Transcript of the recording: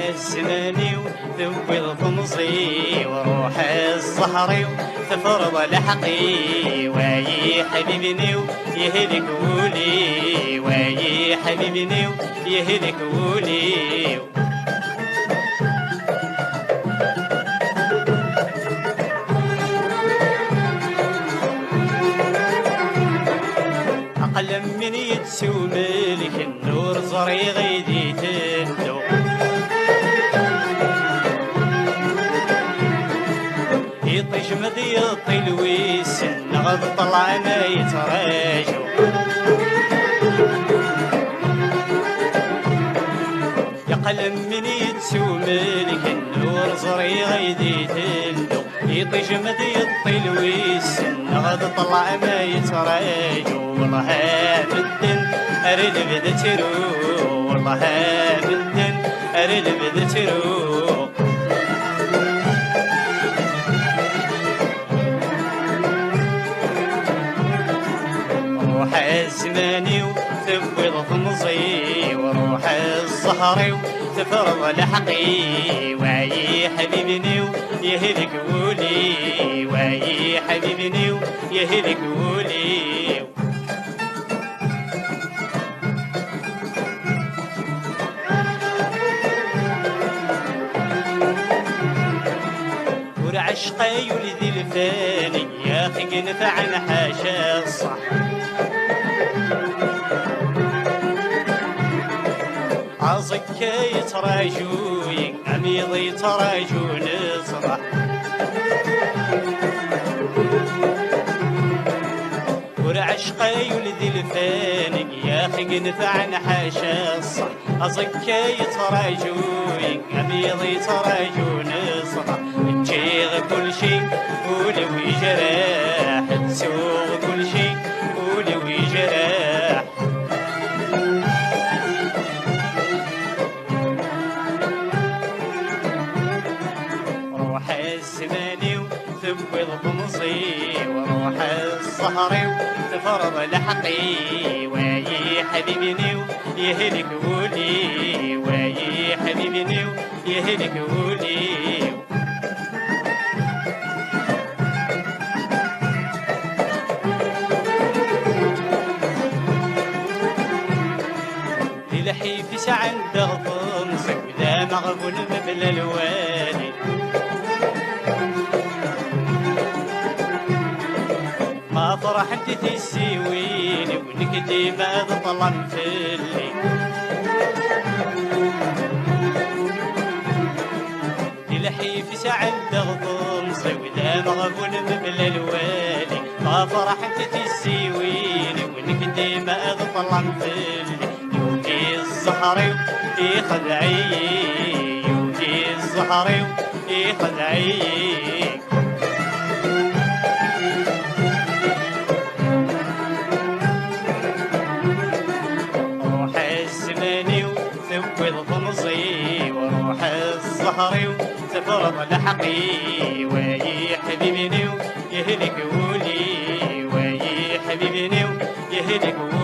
الزماني وذوي القمصي وروح الزهري وتفرض لحقي ويا حبيبني ويهلك ولي ويا حبيبني ويهلك ولي أقل من يتسوم لك النور زري غيدي تندو يطيش مدي يطي لويس النغض طلع ما يتراجو يقلم من يتسوم لك النور زري غيدي تندو يطيش مدي يطي لويس النغض طلع ما يتراجو والله بدن أريد بدترو والله بدن أريد بدترو روح الزماني وتبويض خمصي وروح الزهري وتفرض لحقي ويا حبيبني ويهلك ولي ويا حبيبني ويهلك ولي ورعشقي ولدي الفاني يا اخي نفعنا حاشا الصح عصك يتراجوي عميض يتراجون صباح ورعشقي ولدي الفاني يا اخي نفعنا حاشا الصح عصك يتراجوي عميض يتراجون صباح تشيغ كل شي ولو جراح تسوغ كل شي ولو جراح روح الزماني وتبوي القمصي وروح الزهري وتفرض لحقي ويا حبيبني ويهلك ولي ويا حبيبني ويهلك ولي لحي في ساعة ضغط ولا مغبون مبل الوالي ما فرحت تسيويني ونكدي ما ظلم فيلي لحي في ساعة ضغط ولا مغبون مبل الوالي ما فرحت تسيويني ونكدي ما ظلم فيلي الزهري يخدعي يوجي الزهري يخدعي روح الزماني وتبوي الخمصي وروح الزهري وتفرض لحقي ويا حبيبني ويهلك ولي ويا حبيبني ويهلك ولي